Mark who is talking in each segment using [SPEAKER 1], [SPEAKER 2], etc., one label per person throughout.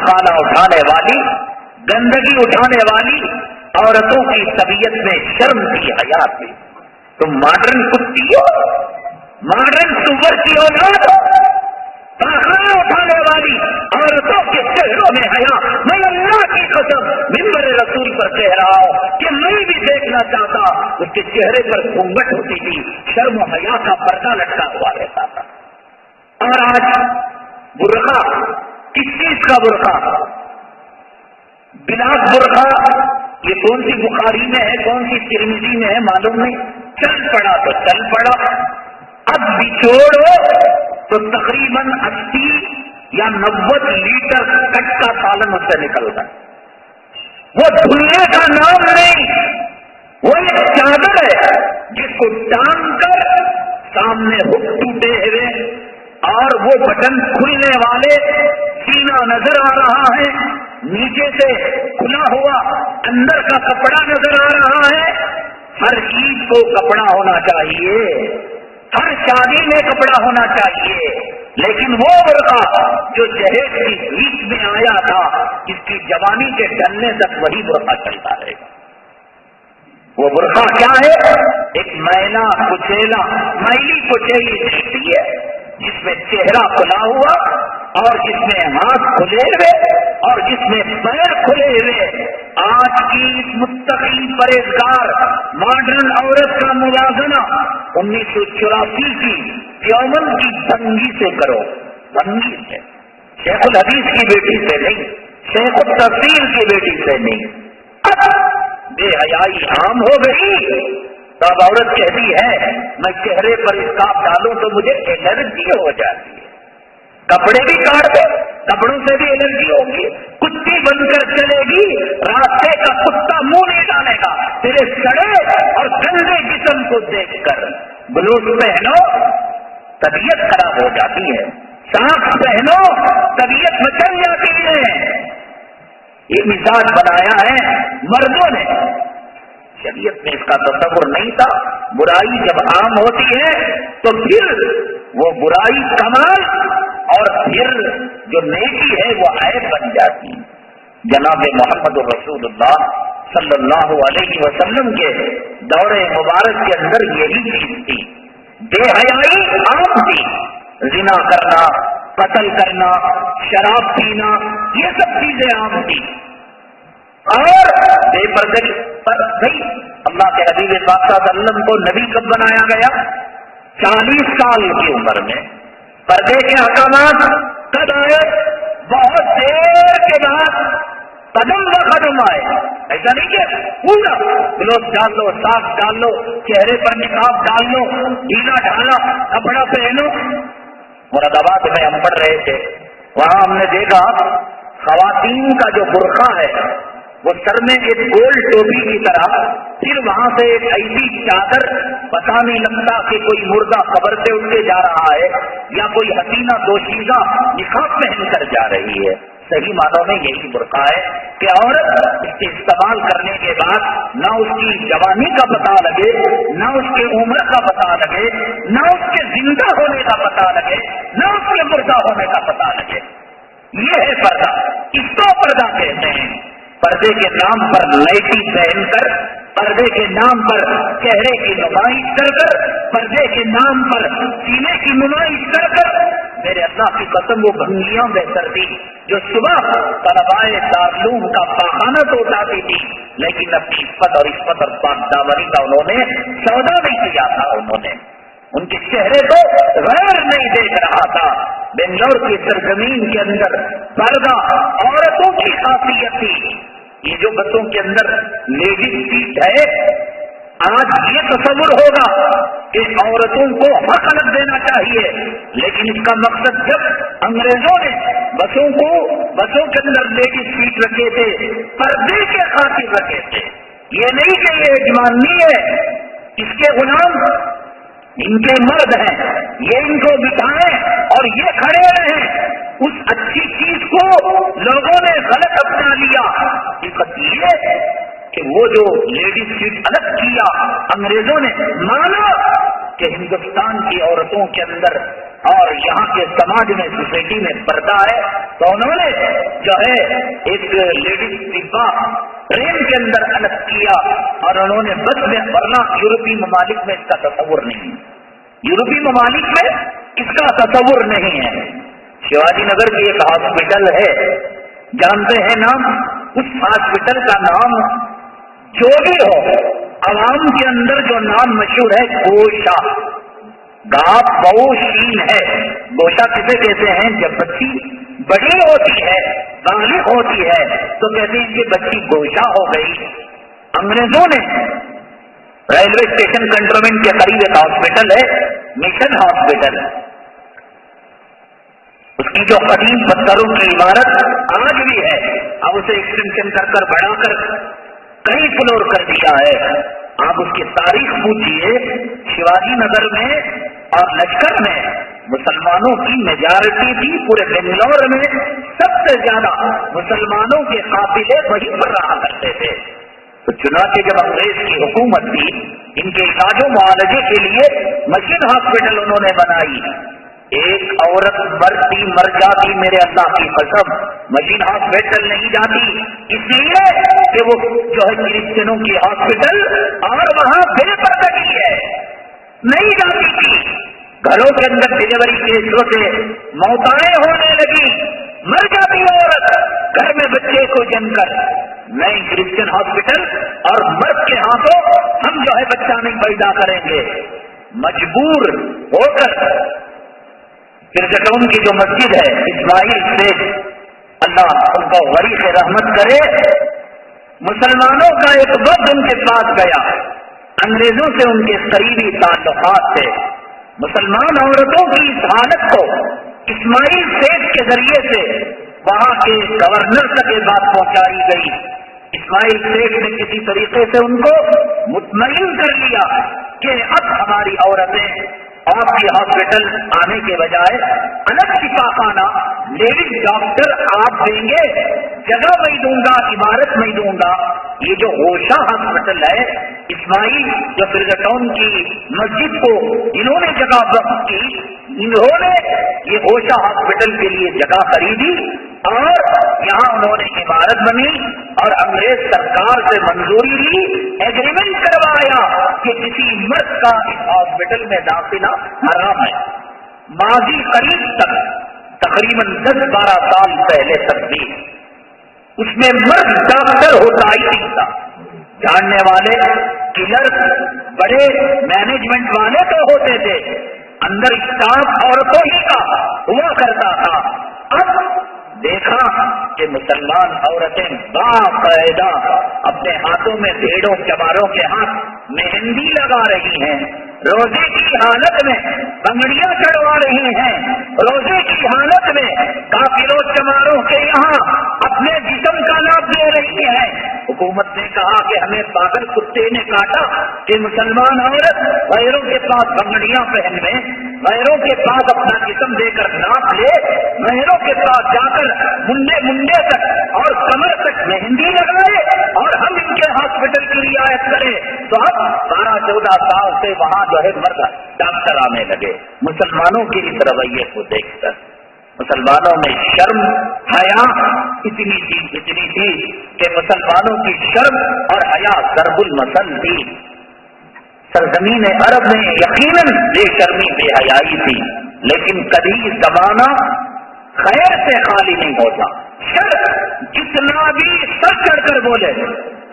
[SPEAKER 1] خانہ اٹھانے والی، گندگی اٹھانے والی عورتوں کی طبیعت میں شرم کی حیا تھی. تم ماڈرن کتی ہو، ماڈرن سور کی اولاد ہو، خانہ اٹھانے والی عورتوں کے چہروں میں حیا. میں اللہ کی قسم منبر رسول پر کہہ رہا ہوں کہ میں بھی دیکھنا چاہتا. اس کے چہرے پر گھونگھٹ ہوتی تھی، شرم و حیا کا پردہ لٹکا ہوا رہتا تھا. اور آج برقع، کس چیز کا برقع؟ بلاک برقع. یہ کون سی بخاری میں ہے، کون سی ترمذی میں ہے معلوم نہیں. چل پڑا تو چل پڑا. اب بچوڑو تو تقریباً 80 یا 90 لیٹر کٹا سالن اس سے نکلتا ہے. وہ دھلنے کا نام نہیں، وہ ایک چادر ہے جس کو ٹانگ کر سامنے ہک ٹوٹے ہوئے اور وہ بٹن کھلنے والے، سینہ نظر آ رہا ہے، نیچے سے کھلا ہوا اندر کا کپڑا نظر آ رہا ہے. ہر عید کو کپڑا ہونا چاہیے، ہر شادی میں کپڑا ہونا چاہیے، لیکن وہ برقع جو جہیز کی بیچ میں آیا تھا، اس کی جوانی کے ڈلنے تک وہی برقع چلتا رہے گا. وہ برقع کیا ہے؟ ایک میلا کچیلا، میلی کچیلی دھرتی ہے جس میں چہرہ کھلا ہوا اور جس میں ہاتھ کھلے ہوئے اور جس میں پیر کھلے ہوئے. آج کی اس متقی پرہیزگار ماڈرن عورت کا موازنہ 1984 کی دیوبند کی بھنگی سے کرو، بھنگی سے، شیخ الحدیث کی بیٹی سے نہیں، شیخ التفسیر کی بیٹی سے نہیں. اب بے حیائی عام ہو گئی تو اب عورت کہتی ہے میں چہرے پر اسکارف ڈالوں تو مجھے الرجی ہو جاتی ہے. کپڑے بھی کاٹ دے، کپڑوں سے بھی الرجی ہوگی. کتی بن کر چلے گی، راستے کا کتا منہ نہیں ڈالے گا تیرے سڑے اور گندے جسم کو دیکھ کر. بلوز پہنو طبیعت خراب ہو جاتی ہے، ساکس پہنو طبیعت مچل جاتی ہے. یہ مزاج بنایا ہے مردوں نے. شریعت میں اس کا تصور نہیں تھا. برائی جب عام ہوتی ہے تو پھر وہ برائی کمال اور پھر جو نیکی ہے وہ عیب بن جاتی. جناب محمد رسول اللہ صلی اللہ علیہ وسلم کے دور مبارک کے اندر یہی چیز تھی. بے حیائی عام تھی. زنا کرنا، قتل کرنا، شراب پینا، یہ سب چیزیں عام تھی. اور بے پردگی پر بھائی اللہ کے حبیب پاک صلی اللہ علیہ وسلم کو نبی کب بنایا گیا؟ 40 سال کی عمر میں. پردے کے احکامات کب آئے؟ بہت دیر کے بعد، قدم و قدم آئے. ایسا نہیں کہ پورا گلوز ڈال لو، ساکس ڈال لو، چہرے پر نقاب ڈال لو، ڈھیلا ڈھالا کپڑا پہنو. مراد آباد میں ہم پڑھ رہے تھے، وہاں ہم نے دیکھا خواتین کا جو برقع ہے وہ سر میں ایک گول ٹوپی کی طرح، پھر وہاں سے ایک ایسی چادر، پتہ نہیں لگتا کہ کوئی مردہ قبر سے اٹھ کے جا رہا ہے یا کوئی حسینہ دوشیزہ نقاب پہن کر جا رہی ہے. صحیح معنوں میں یہی برقع ہے کہ عورت اس کے استعمال کرنے کے بعد نہ اس کی جوانی کا پتہ لگے، نہ اس کی عمر کا پتہ لگے، نہ اس کے زندہ ہونے کا پتہ لگے، نہ اس کے مردہ ہونے کا پتہ لگے. یہ ہے پردہ. اس کو پردہ کہتے ہیں. پردے کے نام پر نائٹی پہن کر، پردے کے نام پر چہرے کی نمائش کر کر، پردے کے نام پر سینے کی نمائش کر کر، میرے اللہ کی قسم وہ بھنگیاں بہتر تھی جو صبح طلبائے دارالعلوم کا پاخانہ تو اٹھاتی تھی، لیکن اپنی عفت اور پاک دامنی کا انہوں نے سودا نہیں کیا تھا. انہوں نے ان کے چہرے کو غیر نہیں دیکھ رہا تھا. بنگلور کی سرزمین کے اندر پردہ عورتوں کی خاصیت تھی. یہ جو بسوں کے اندر لیڈیز سیٹ ہے، آج یہ تصور ہوگا کہ عورتوں کو حق الگ دینا چاہیے، لیکن اس کا مقصد جب انگریزوں نے بسوں کے اندر لیڈیز سیٹ رکھے تھے، پردے کے خاطر رکھے تھے. یہ نہیں کہ یہ یجمانی ہے، اس کے غلام ان کے مرد ہیں، یہ ان کو بٹھائیں اور یہ کھڑے رہیں. اس اچھی چیز کو لوگوں نے غلط اپنا لیا. یہ کہ وہ جو لیڈیز سیٹ الگ کیا انگریزوں نے، مانا کہ ہندوستان کی عورتوں کے اندر اور یہاں کے سماج میں، سوسائٹی میں پردہ ہے، تو انہوں نے جو ہے ایک لیڈیز ڈبا ٹرین کے اندر الگ کیا اور انہوں نے بس میں، ورنہ یورپی ممالک میں اس کا تصور نہیں، یورپی ممالک میں اس کا تصور نہیں ہے۔ شیواجی نگر کی ایک ہاسپٹل ہے، جانتے ہیں نام؟ اس ہاسپٹل کا نام جو بھی ہو، عوام کے اندر جو نام مشہور ہے گوشا، گاپ بہو شین ہے۔ گوشا کسے کہتے ہیں؟ جب بچی بڑی ہوتی ہے، بالغ ہوتی ہے، تو کہتے ہیں کہ بچی گوشا ہو گئی۔ انگریزوں نے ریلوے اسٹیشن کنٹونمنٹ کے قریب ایک ہاسپٹل ہے، مشن ہاسپٹل، اس کی جو قدیم پتھروں کی عمارت آج بھی ہے، اب اسے ایکسٹینشن کر بڑھا کر کئی فلور کر دیا ہے۔ آپ اس کی تاریخ پوچھیے، شیواجی نگر میں اور لشکر میں مسلمانوں کی میجارٹی تھی، پورے بنگلور میں سب سے زیادہ مسلمانوں کے قافلے وہیں پر رہا کرتے تھے۔ تو چنانچہ جب انگریز کی حکومت تھی، ان کے علاج و معالجے کے لیے مشین ہاسپٹل انہوں نے بنائی۔ ایک عورت مرتی مر جاتی، میرے اللہ کی قسم، مشین ہاسپٹل نہیں جاتی، اس لیے کہ وہ جو ہے کرسچنوں کی ہاسپٹل اور وہاں بے پردگی ہے، نہیں جاتی تھی۔ گھروں کے اندر ڈلیوری کیسوں سے موتیں ہونے لگی، مر جاتی عورت گھر میں بچے کو جن کر۔ نہیں، کرسچن ہاسپٹل اور مرد کے ہاتھوں ہم جو ہے بچہ نہیں پیدا کریں گے۔ مجبور ہو کر کرکٹون کی جو مسجد ہے، اسماعیل شیخ، اللہ ان کو غریق رحمت کرے، مسلمانوں کا ایک وقت ان کے پاس گیا، انگریزوں سے ان کے قریبی تعلقات تھے، مسلمان عورتوں کی اس حالت کو اسماعیل شیخ کے ذریعے سے وہاں کے گورنر تک یہ بات پہنچائی گئی۔ اسماعیل شیخ نے کسی طریقے سے ان کو مطمئن کر لیا کہ اب ہماری عورتیں آپ کی ہاسپٹل آنے کے بجائے الگ شفاخانہ لیڈیز ڈاکٹر آپ دیں گے، جگہ میں دوں گا، عمارت میں دوں گا۔ یہ جو ہوشا ہاسپٹل ہے، اسماعیل جو فرگٹون کی مسجد کو انہوں نے جگہ وقف کی، انہوں نے یہ ہوشا ہاسپٹل کے لیے جگہ خریدی اور یہاں انہوں نے عمارت بنی اور انگریز سرکار سے منظوری لی، ایگریمنٹ کروایا کہ کسی مرد کا اس ہاسپٹل میں داخلہ حرام ہے۔ ماضی قریب تک، تقریباً 10-12 سال پہلے تک بھی اس میں مرد ڈاکٹر ہوتا ہی نہیں تھا۔ جاننے والے کلرک، بڑے مینجمنٹ والے تو ہوتے تھے، اندر اسٹاف عورتوں ہی کا ہوا کرتا تھا۔ اب دیکھا کہ مسلمان عورتیں باقاعدہ اپنے ہاتھوں میں بھیڑوں چماروں کے ہاتھ مہندی لگا رہی ہیں، روزے کی حالت میں بنگڑیاں چڑھوا رہی ہیں، روزے کی حالت میں کافروں چماروں کے یہاں اپنے جسم کا ناپ لے رہی ہیں۔ حکومت نے کہا کہ ہمیں پاگل کتے نے کاٹا کہ مسلمان عورت غیروں کے پاس بنگڑیاں پہنوے، غیروں کے پاس اپنا جسم دے کر ناپ لے، غیروں کے پاس جا کر منڈے تک اور کمر تک مہندی لگائے اور ہم ان کے ہاسپٹل کی رعایت کریں۔ تو اب 12-14 سال سے وہاں جو ہے مرد ڈاکٹر آنے لگے۔ مسلمانوں کے اس رویے کو دیکھ کر مسلمانوں میں شرم حیا اتنی تھی کہ مسلمانوں کی شرم اور حیا ضرب المثل تھی۔ سرزمین عرب میں یقیناً بے شرمی بے حیائی تھی، لیکن کبھی زمانہ خیر سے خالی نہیں ہوتا۔ شر جتنا بھی سر چڑھ کر بولے،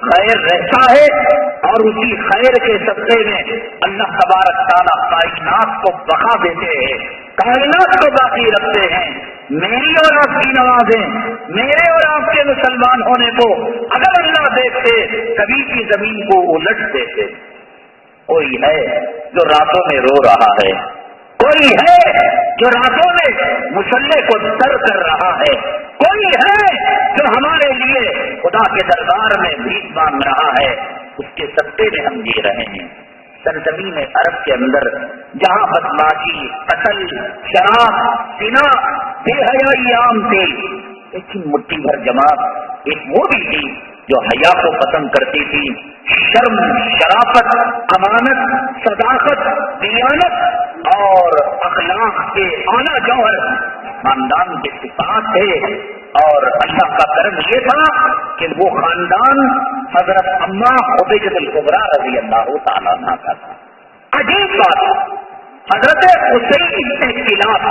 [SPEAKER 1] خیر رہتا ہے اور اسی خیر کے صدقے میں اللہ تبارک تعالیٰ کائنات کو بقا دیتے ہیں، کائنات کو باقی رکھتے ہیں۔ میری اور آپ کی نمازیں، میرے اور آپ کے مسلمان ہونے کو اگر اللہ دیکھتے کبھی کی زمین کو الٹ دیتے۔ کوئی ہے جو راتوں میں رو رہا ہے، کوئی ہے جو راتوں میں مسلح کو سر کر رہا ہے، کوئی ہے جو ہمارے لیے خدا کے دربار میں بھیک مانگ رہا ہے، اس کے صدقے میں ہم جی رہے ہیں۔ سرزمین عرب کے اندر جہاں بدماشی، قتل، شراب، زنا، بے حیائی عام تھی، لیکن مٹھی بھر جماعت ایک وہ بھی تھی جو حیا کو پسند کرتی تھی، شرم، شرافت، امانت، صداقت، دیانت اور اخلاق کے اعلیٰ جوہر خاندان کے صفات تھے، اور اللہ کا کرم یہ تھا کہ وہ خاندان حضرت اماں خدیجہ الکبریٰ رضی اللہ تعالیٰ عنہا کا تھا. عجیب بات، حضرت حسین بن کلاب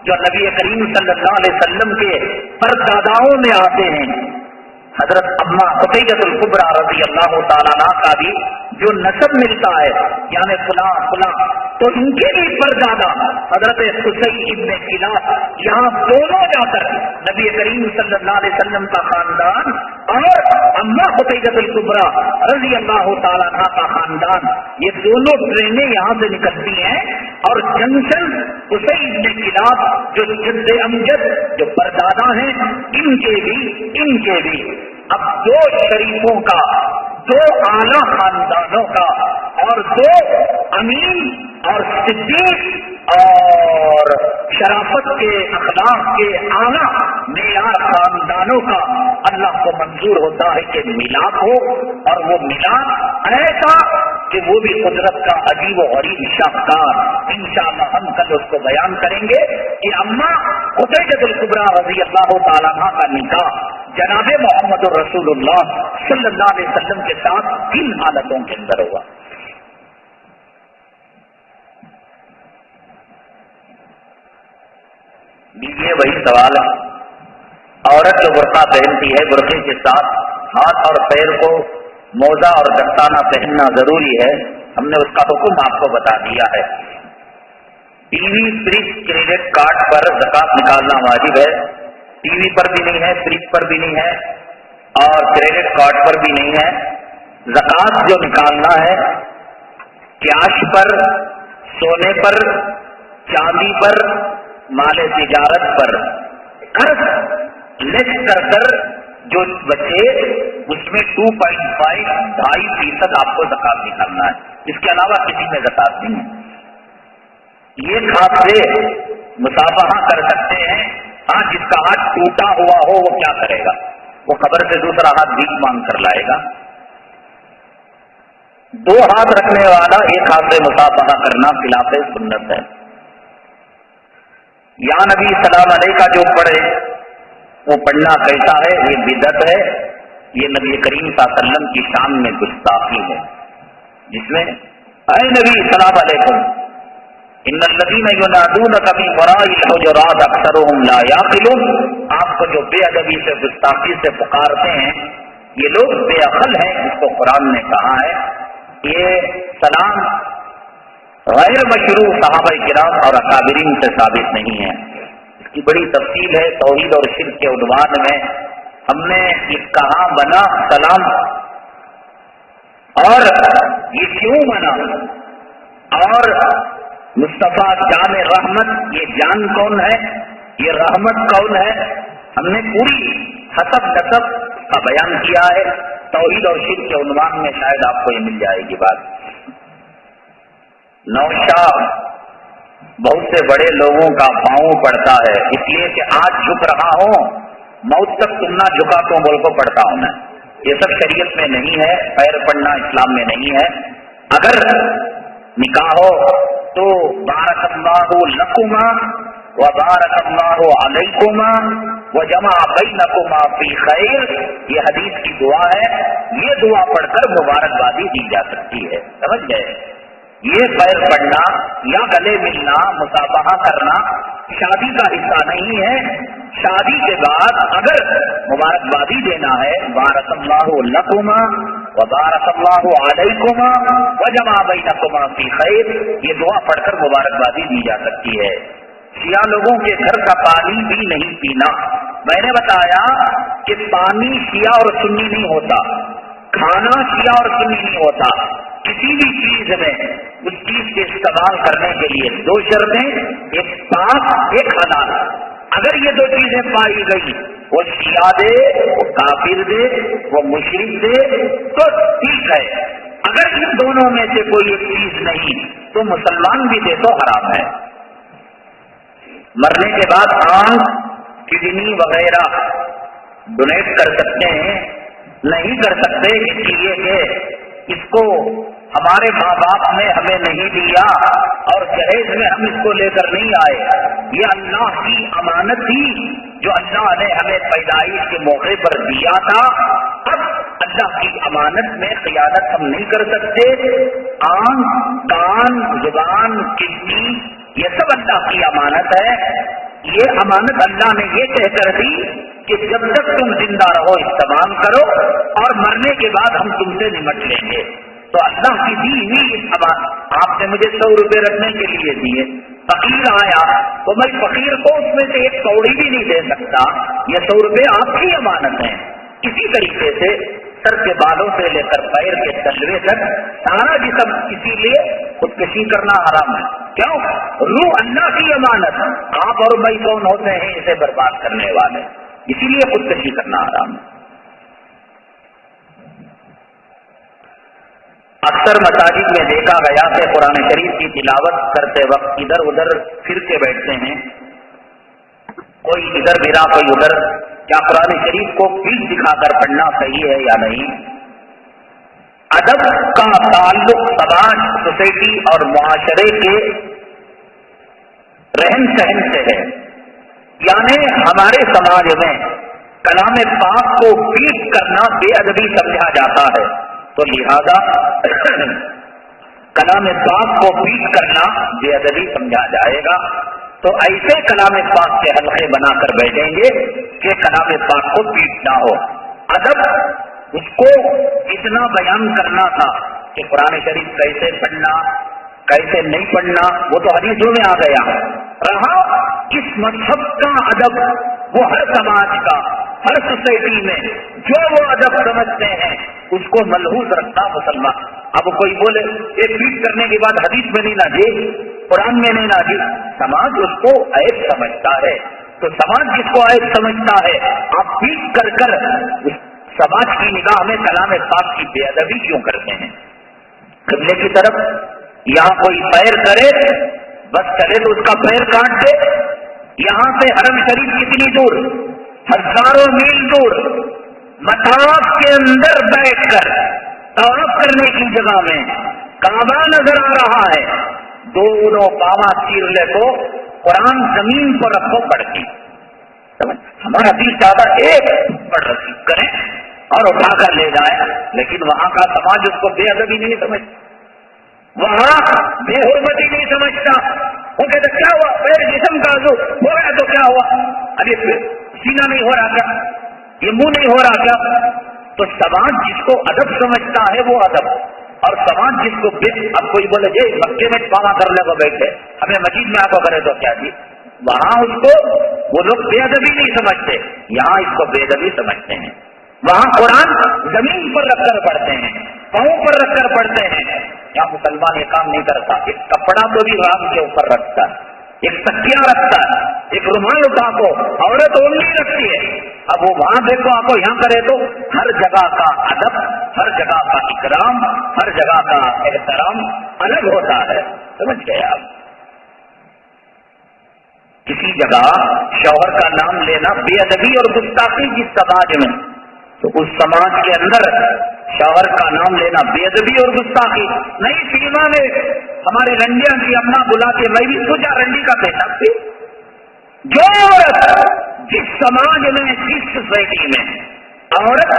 [SPEAKER 1] جو نبی کریم صلی اللہ علیہ وسلم کے پرداداؤں میں آتے ہیں، حضرت اماں خدیجہ الکبریٰ رضی اللہ تعالیٰ عنہا کا بھی جو نسب ملتا ہے یعنی فلاں فلاں، تو ان کے بھی پردادا حضرت حسین ابن کلاب یہاں دونوں جا کر نبی کریم صلی اللہ علیہ وسلم کا خاندان اور اماں خدیجہ الکبریٰ رضی اللہ تعالیٰ عنہا کا خاندان، یہ دونوں ٹرینیں یہاں سے نکلتی ہیں اور جنکشن حسین ابن کلاب جو جد امجد جو پردادا ہیں ان کے بھی اب دو شریفوں کا، دو اعلیٰ خاندانوں کا اور دو امین اور صدیق اور شرافت کے اخلاق کے اعلیٰ معیار خاندانوں کا اللہ کو منظور ہوتا ہے کہ ملاپ ہو، اور وہ ملاپ ایسا کہ وہ بھی قدرت کا عجیب و غریب شاہکار. انشاءاللہ ہم کل اس کو بیان کریں گے کہ اماں خدیجہ الکبریٰ رضی اللہ تعالیٰ عنہا کا نکاح جناب محمد الرسول اللہ صلی اللہ علیہ وسلم کے ساتھ کن حالتوں کے اندر ہوا. یہ وہی سوال ہے، عورت جو برقع پہنتی ہے برقعے کے ساتھ ہاتھ اور پیر کو موزہ اور دستانہ پہننا ضروری ہے، ہم نے اس کا حکم آپ کو بتا دیا ہے. T V, fridge, credit card پر زکوٰۃ نکالنا واجب ہے. ٹی وی پر بھی نہیں ہے، فریج پر بھی نہیں ہے اور کریڈٹ کارڈ پر بھی نہیں ہے. زکوٰۃ جو نکالنا ہے کیش پر، سونے پر، چاندی پر، مال تجارت پر قرض لیس کر جو بچے اس میں 2.5% آپ کو زکوٰۃ نکالنا ہے. اس کے علاوہ کسی میں زکوٰۃ نہیں ہے. یہ ہاتھ سے مصافحہ کر سکتے ہیں. ہاں، جس کا ہاتھ ٹوٹا ہوا ہو وہ کیا کرے گا؟ وہ قبر سے دوسرا ہاتھ بھیک مانگ کر لائے گا. دو ہاتھ رکھنے والا ایک ہاتھ سے مصافحہ کرنا خلاف سنت ہے. یا نبی سلام علیہ کا جو پڑھے وہ پڑھنا کیسا ہے؟ یہ بدعت ہے. یہ نبی کریم صلی اللہ علیہ وسلم کی شان میں گستاخی ہے، جس میں اے نبی سلام علیکم ان الذین ینادونک من وراء الحجرات اکثرهم لا یعقلون، آپ کو جو بے ادبی سے گستاخی سے پکارتے ہیں یہ لوگ بے عقل ہیں. اس کو قرآن نے کہا ہے. یہ سلام غیر مشروع صحابہ کرام اور اکابرین سے ثابت نہیں ہے. اس کی بڑی تفصیل ہے. توحید اور شرک کے عنوان میں ہم نے یہ کہاں بنا سلام اور یہ کیوں بنا اور مصطفیٰ جان رحمت، یہ جان کون ہے، یہ رحمت کون ہے، ہم نے پوری حسب نسب کا بیان کیا ہے. توحید اور شرک کے عنوان میں شاید آپ کو یہ مل جائے گی بات. نوشاہ بہت سے بڑے لوگوں کا پاؤں پڑتا ہے اس لیے کہ آج جھک رہا ہوں، موت تک تم نہ جھکا تو بول کو پڑتا ہوں میں. یہ سب شریعت میں نہیں ہے، پیر پڑنا اسلام میں نہیں ہے. اگر نکاح ہو تو بارک اللہ لکما و بارک اللہ علیکما و جمع بینکما فی خیر، یہ حدیث کی دعا ہے. یہ دعا پڑھ کر مبارکبادی دی جا سکتی ہے. سمجھ گئے؟ یہ پیر پڑنا یا گلے ملنا، مصافحہ کرنا شادی کا حصہ نہیں ہے. شادی کے بعد اگر مبارکبادی دینا ہے بارک اللہ لکما و بارک اللہ علیکما و جمع بینکما فی خیر، یہ دعا پڑھ کر مبارکبادی دی جا سکتی ہے. شیعہ لوگوں کے گھر کا پانی بھی نہیں پینا. میں نے بتایا کہ پانی شیعہ اور سنی نہیں ہوتا، کھانا شیعہ اور سنی نہیں ہوتا. کسی بھی چیز میں اس چیز کے استعمال کرنے کے لیے دو شرطیں، ایک پاک ایک حلال. اگر یہ دو چیزیں پائی گئی، وہ شیعہ دے، وہ کافر دے، وہ مشرک دے تو ٹھیک ہے. اگر ان دونوں میں سے کوئی ایک چیز نہیں تو مسلمان بھی دے تو حرام ہے. مرنے کے بعد آنکھ، کڈنی وغیرہ ڈونیٹ کر سکتے ہیں، نہیں کر سکتے اس لیے کہ اس کو ہمارے ماں باپ نے ہمیں نہیں دیا اور جہیز میں ہم اس کو لے کر نہیں آئے. یہ اللہ کی امانت تھی جو اللہ نے ہمیں پیدائش کے موقع پر دیا تھا، اب اللہ کی امانت میں خیانت ہم نہیں کر سکتے. آنکھ، کان، زبان، کڈنی، یہ سب اللہ کی امانت ہے. یہ امانت اللہ نے یہ کہہ کر دی کہ جب تک تم زندہ رہو استعمال کرو اور مرنے کے بعد ہم تم سے نمٹ لیں گے. تو اللہ کی دی ہوئی آپ نے مجھے 100 روپے رکھنے کے لیے دیے، فقیر آیا تو میں فقیر کو اس میں سے 1 کوڑی بھی نہیں دے سکتا. یہ 100 روپے آپ کی امانت ہیں. اسی طریقے سے سر کے بالوں سے لے کر پیر کے تلوے تک سارا جسم، اسی لیے خودکشی کرنا حرام ہے. کیوں؟ روح اللہ کی امانت. آپ اور میں کون ہوتے ہیں اسے برباد کرنے والے؟ اسی لیے خودکشی کرنا حرام ہے. اکثر مساجد میں دیکھا گیا کہ قرآن شریف کی تلاوت کرتے وقت ادھر ادھر پھر کے بیٹھتے ہیں، کوئی ادھر گرا کوئی ادھر. کیا قرآن شریف کو پیٹھ دکھا کر پڑھنا صحیح ہے یا نہیں؟ ادب کا تعلق سماج، سوسائٹی اور معاشرے کے رہن سہن سے ہے. یعنی ہمارے سماج میں کلام پاک کو پیٹھ کرنا بے ادبی سمجھا جاتا ہے، تو لہذا کلام پاک کو پیٹ کرنا بے ادبی سمجھا جائے گا. تو ایسے کلام پاک کے حلقے بنا کر بیٹھیں گے کہ کلام پاک کو پیٹنا ہو. ادب اس کو اتنا بیان کرنا تھا کہ قرآن شریف کیسے پڑھنا کیسے نہیں پڑھنا وہ تو حدیثوں میں آ گیا. رہا اس مذہب کا ادب، وہ ہر سماج کا، ہر سوسائٹی میں جو وہ ادب سمجھتے ہیں اس کو ملحوظ رکھتا مسلمان. اب کوئی بولے یہ پیٹ کرنے کے بعد حدیث میں نہیں نازی، قرآن میں نہیں نازی، سماج اس کو عیب سمجھتا ہے. تو سماج جس کو عیب سمجھتا ہے آپ پیٹ کر کر سماج کی نگاہ میں کلام پاک کی بے ادبی کیوں کرتے ہیں؟ قبلے کی طرف یہاں کوئی پیر کرے بس چلے تو اس کا پیر کاٹ دے. یہاں سے حرم شریف کتنی دور؟ ہزاروں میل دور. مطاف کے اندر بیٹھ کر طواف کرنے کی جگہ میں کعبہ نظر آ رہا ہے، دونوں پاواں چیر لے تو قرآن زمین پر رکھو پڑھ کے. ہمارا دل چاہتا ایک پڑھ رکھی کریں اور اٹھا کر لے جائے، لیکن وہاں کا سماج اس کو بے ادبی نہیں سمجھتا، وہاں بے حرمتی نہیں سمجھتا. وہ کہتے کیا ہوا؟ پیر جسم کا جو ہو گیا تو کیا ہوا؟ ارے سینہ نہیں ہو رہا کیا؟ یہ منہ نہیں ہو رہا کیا؟ تو سماج جس کو ادب سمجھتا ہے وہ ادب، اور سماج جس کو اب کوئی بولے جی مکے میں پاوا کرنے کو بیٹھے ہمیں مسجد میں آ کو کرے تو کیا جی؟ وہاں اس کو وہ لوگ بے ادبی نہیں سمجھتے، یہاں اس کو بے ادبی سمجھتے ہیں. وہاں قرآن زمین پر رکھ کر پڑھتے ہیں، پاؤں پر رکھ کر پڑھتے ہیں. یہاں مسلمان یہ کام نہیں کرتا. ایک کپڑا تو بھی رام کے اوپر رکھتا ہے، ایک تکیہ رکھتا ہے، ایک رومال اٹھا کو عورت اونلی رکھتی ہے. اب وہ وہاں دیکھو آپ کو یہاں کرے تو ہر جگہ کا ادب، ہر جگہ کا اکرام، ہر جگہ کا احترام الگ ہوتا ہے. سمجھ گئے آپ؟ کسی جگہ شوہر کا نام لینا بے ادبی اور گستاخی جس سماج میں، تو اس سماج کے اندر شوہر کا نام لینا بے ادبی اور گستاخی نہیں. سینما میں ہمارے رنڈیاں کی اماں بلا کے میں بھی سوچا رنڈی کا پیشاب تھی. جو عورت جس سماج میں جس سوسائٹی میں عورت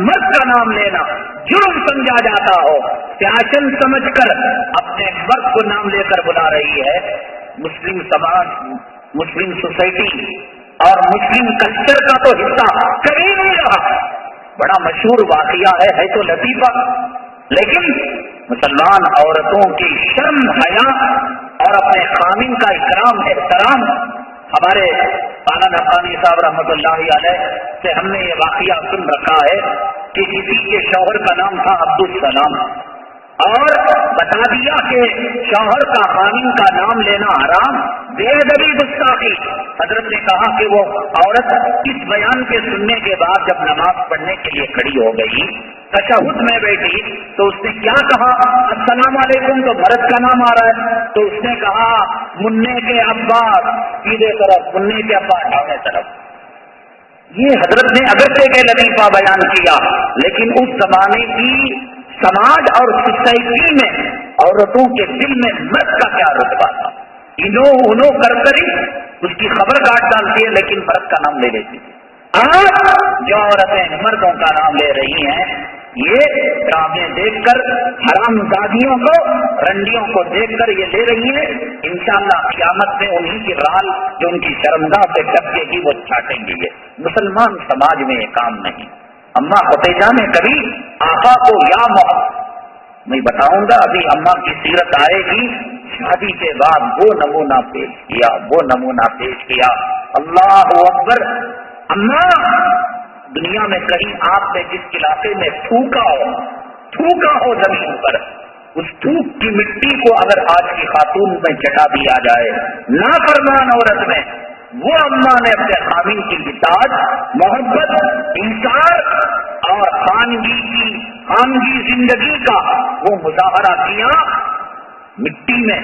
[SPEAKER 1] مرد کا نام لینا جرم سمجھا جاتا ہو، فیشن سمجھ کر اپنے مرد کو نام لے کر بلا رہی ہے، مسلم سماج، مسلم سوسائٹی اور مسلم کلچر کا تو حصہ کبھی نہیں رہا. بڑا مشہور واقعہ ہے تو لطیفہ، لیکن مسلمان عورتوں کی شرم، حیا اور اپنے خامن کا اکرام احترام. ہمارے مولانا نقانی صاحب رحمۃ اللہ علیہ سے ہم نے یہ واقعہ سن رکھا ہے کہ کسی کے شوہر کا نام تھا عبدالسلام، اور بتا دیا کہ شوہر کا خامن کا نام لینا حرام، بے ادبی گستاخی. حضرت نے کہا کہ وہ عورت اس بیان کے سننے کے بعد جب نماز پڑھنے کے لیے کھڑی ہو گئی، تشہد میں بیٹھی تو اس نے کیا کہا؟ السلام علیکم. تو مرد کا نام آ رہا ہے تو اس نے کہا منع کے عباس سیدھے طرف، منع کے عباس دائیں طرف. یہ حضرت نے اگرچہ کے لطیفہ بیان کیا، لیکن اس زمانے کی سماج اور سوسائٹی میں عورتوں کے دل میں مرد کا کیا رتبہ تھا. انو انو کر کر اس کی خبر کاٹ ڈالتی ہے، لیکن مرد کا نام لے لیتی ہے۔ آج جو عورتیں مردوں کا نام لے رہی ہیں، یہ ڈرامے دیکھ کر، حرام زادیوں کو، رنڈیوں کو دیکھ کر یہ لے رہی ہیں۔ انشاءاللہ قیامت میں انہی کی رال جو ان کی شرمگاہ سے ٹپکے گی وہ چھاٹیں گے۔ یہ مسلمان سماج میں یہ کام نہیں۔ اماں فتیجہ نے کبھی آقا کو یا میں بتاؤں گا، ابھی اماں کی سیرت آئے گی، شادی کے بعد وہ نمونہ پیش کیا، وہ نمونہ پیش کیا۔ اللہ اکبر۔ اماں، دنیا میں کہیں آپ نے جس علاقے میں تھوکا ہو زمین پر، اس تھوک کی مٹی کو اگر آج کی خاتون میں چٹا دیا جائے، نافرمان عورت میں، وہ اماں نے اپنے خامن کی اطاعت، محبت، انکار اور خانگی زندگی کا وہ مظاہرہ کیا۔ مٹی میں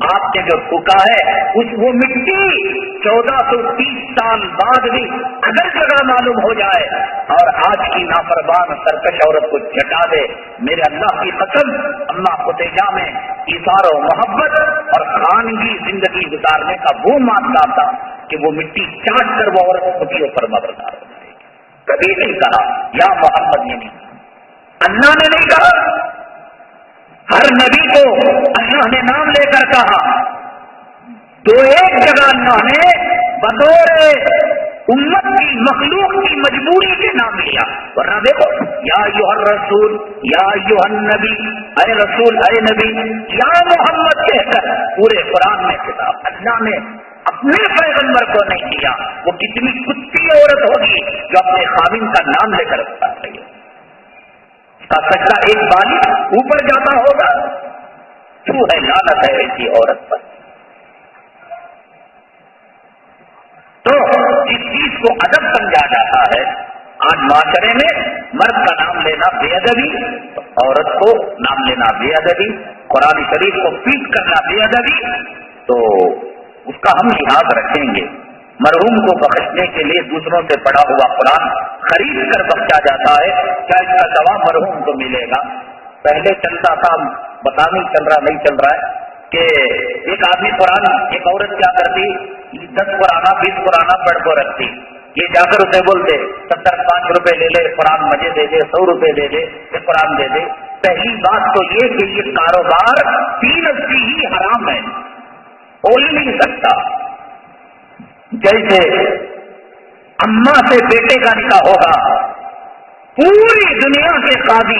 [SPEAKER 1] آپ نے جو تھوکا ہے، وہ مٹی 1430 سال بعد بھی اگر جگہ معلوم ہو جائے اور آج کی نافرمان سرکش عورت کو چٹا دے، میرے اللہ کی قسم، اماں فتیجہ میں ایثار و محبت اور خانگی زندگی گزارنے کا وہ مانتا تھا کہ وہ مٹی چاٹ کر وہ عورت خودیوں پر مبردار ہو جائے گی۔ کبھی نہیں کہا یا محمد نے نہیں کہا، اللہ نے نہیں کہا۔ ہر نبی کو اللہ نے نام لے کر کہا، تو ایک جگہ اللہ نے بطور امت کی، مخلوق کی مجبوری کے نام لیا، ورنہ دیکھو یا ایھا الرسول، یا ایھا النبی، اے رسول، اے نبی، یا محمد کہہ کر پورے قرآن میں خطاب اللہ نے اپنے پیغمبر کو نہیں دیا۔ وہ کتنی کتی عورت ہوگی جو اپنے خامن کا نام لے کر بتا رہی ہے، کا سچا ایک بالغ اوپر جاتا ہوگا۔ تو ہے لعنت ہے ایسی عورت پر۔ تو جس چیز کو ادب سمجھا جاتا ہے، آج معاشرے میں مرد کا نام لینا بے ادبی، تو عورت کو نام لینا بے ادبی، قرآن شریف کو پیٹ کرنا بے ادبی، تو اس کا ہم لحاظ رکھیں گے۔ مرحوم کو بخشنے کے لیے دوسروں سے پڑھا ہوا قرآن خرید کر بخشا جاتا ہے، کیا اس کا ثواب مرحوم کو ملے گا؟ پہلے چلتا تھا، پتا نہیں چل رہا ہے کہ ایک آدمی قرآن، ایک عورت کیا کرتی، 10 قرآن 20 قرآن پڑھ کو رکھتی، یہ جا کر اسے بولتے 70-5 روپے لے لے، قرآن مجھے دے دے، 100 روپے دے دے، یہ قرآن دے دے۔ پہلی بات تو یہ کہ یہ کاروبار 3 ہی حرام ہے، ہو ہی نہیں سکتا۔ جیسے اماں سے بیٹے کا نکاح ہوگا، پوری دنیا کے قاضی،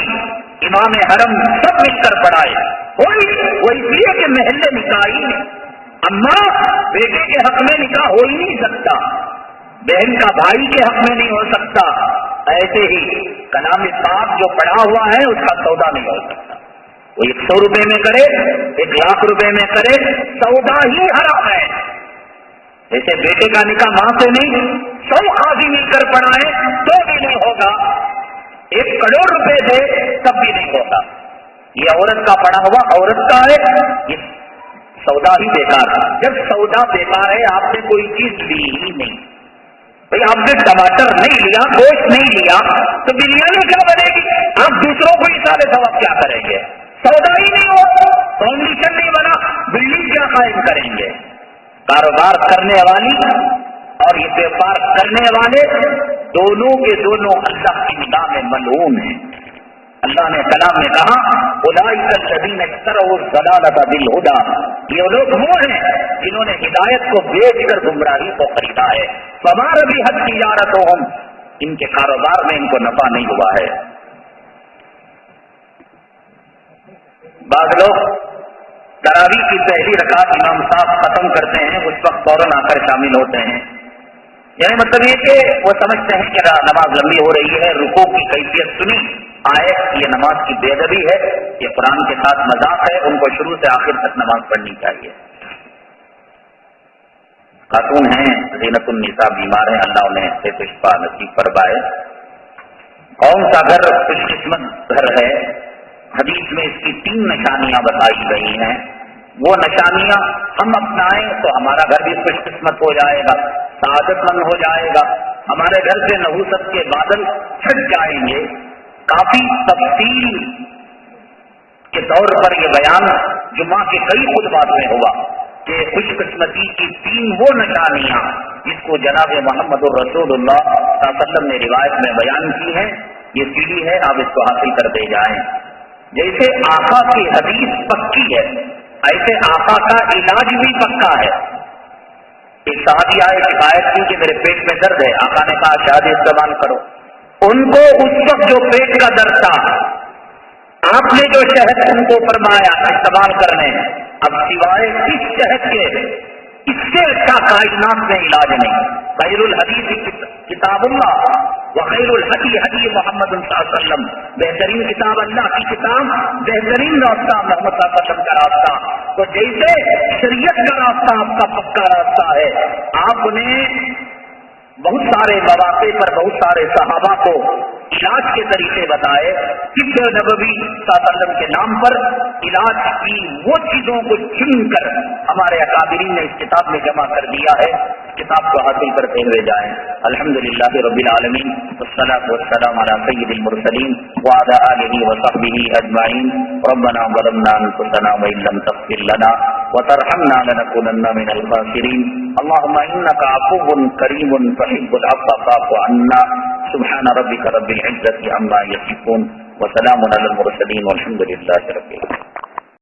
[SPEAKER 1] امام حرم سب مل کر پڑھائے، وہ اس لیے کہ محلے نکاح ہی نہیں، اماں بیٹے کے حق میں نکاح ہو ہی نہیں سکتا، بہن کا بھائی کے حق میں نہیں ہو سکتا۔ ایسے ہی کلام پاک جو پڑھا ہوا ہے اس کا سودا نہیں ہو سکتا، وہ 100 روپے میں کرے، 1 لاکھ روپے میں کرے، سودا ہی حرام ہے۔ جیسے بیٹے کا نکاح ماں سے نہیں، 100 قاضی مل کر پڑھائے تو بھی نہیں ہوگا، 1 کروڑ روپے دے تب بھی نہیں ہوگا۔ یہ عورت کا پڑھا ہوا عورت کا ہے، یہ سودا ہی بیکار ہے۔ جب سودا بیکار ہے، آپ نے کوئی چیز لی ہی نہیں، بھائی آپ نے ٹماٹر نہیں لیا، گوشت نہیں لیا، تو بریانی کیا بنے گی؟ آپ دوسروں کو اشارے ثواب کیا کریں گے؟ سودا ہی نہیں ہو، فاؤنڈیشن نہیں بنا، بلڈنگ کیا قائم کریں گے؟ کاروبار کرنے والی اور یہ ویپار کرنے والے دونوں کے دونوں اللہ کی نگاہ میں ملعون ہیں۔ اللہ نے کلام میں کہا اولئک الذین اشتروا الضلالۃ بالہدی، یہ لوگ وہ ہیں جنہوں نے ہدایت کو بیچ کر گمراہی کو خریدا ہے۔ فما ربحت تجارتہم، ان کے کاروبار میں ان کو نفع نہیں ہوا ہے۔ بعض لوگ تراویح کی پہلی رکعت امام صاحب ختم کرتے ہیں، اس وقت فوراً آ کر شامل ہوتے ہیں، یعنی مطلب یہ کہ وہ سمجھتے ہیں کہ نماز لمبی ہو رہی ہے، رکوع کی کیفیت سنی آئے، یہ نماز کی بے ادبی ہے، یہ قرآن کے ساتھ مذاق ہے، ان کو شروع سے آخر تک نماز پڑھنی چاہیے۔ خاتون ہیں زینت النساء، بیمار ہیں، اللہ انہیں صحت و شفا نصیب فرمائے۔ کون سا گھر خوش قسمت گھر ہے؟ حدیث میں اس کی 3 نشانیاں بتائی گئی ہیں، وہ نشانیاں ہم اپنائیں تو ہمارا گھر بھی خوش قسمت ہو جائے گا، سعادت مند ہو جائے گا، ہمارے گھر سے نحوست کے بادل چھٹ جائیں گے۔ کافی تفصیل کے طور پر یہ بیان جمعہ کے کئی خطبات میں ہوا، کہ خوش قسمتی کی 3 وہ نشانیاں جس کو جناب محمد الرسول اللہ صلی اللہ علیہ وسلم نے روایت میں بیان کی ہیں، یہ سیڑھی ہے، آپ اس کو حاصل کرتے جائیں۔ جیسے آقا کی حدیث پکی ہے، ایسے آقا کا علاج بھی پکا ہے۔ ایک صحابی آئے، شکایت کی کہ میرے پیٹ میں درد ہے، آقا نے کہا شہد استعمال کرو۔ ان کو اس وقت جو پیٹ کا درد تھا، آپ نے جو شہد ان کو فرمایا استعمال کرنے، اب سوائے اس شہد کے اس سے اچھا کائنات میں علاج نہیں۔ خیر الحدیث کتاب اللہ وخیر الحدی حدی محمد صلی اللہ علیہ وسلم، بہترین کتاب اللہ کی کتاب، بہترین راستہ محمد صلی اللہ علیہ وسلم کا راستہ۔ تو جیسے شریعت کا راستہ آپ کا پکا راستہ ہے، آپ نے بہت سارے مواقع پر بہت سارے صحابہ کو علاج کے طریقے بتائے۔ طب نبوی صلی اللہ علیہ وسلم کے نام پر علاج کی وہ چیزوں کو چن کر ہمارے اکابرین نے اس کتاب میں جمع کر دیا ہے، اس کتاب کو حاصل کرتے ہوئے جائیں۔ الحمدللہ رب العالمین والصلاة والسلام علی سید المرسلین وعلی آلہ وصحبہ اجمعین۔ ربنا ظلمنا انفسنا وان لم تغفر لنا وترحمنا لنکونن من الخاسرین۔ اللهم انک عفو کریم تحب العفو فاعف عنا۔ سبحان ربک رب العزة عما یصفون وسلام علی المرسلین والحمد للہ رب العالمین۔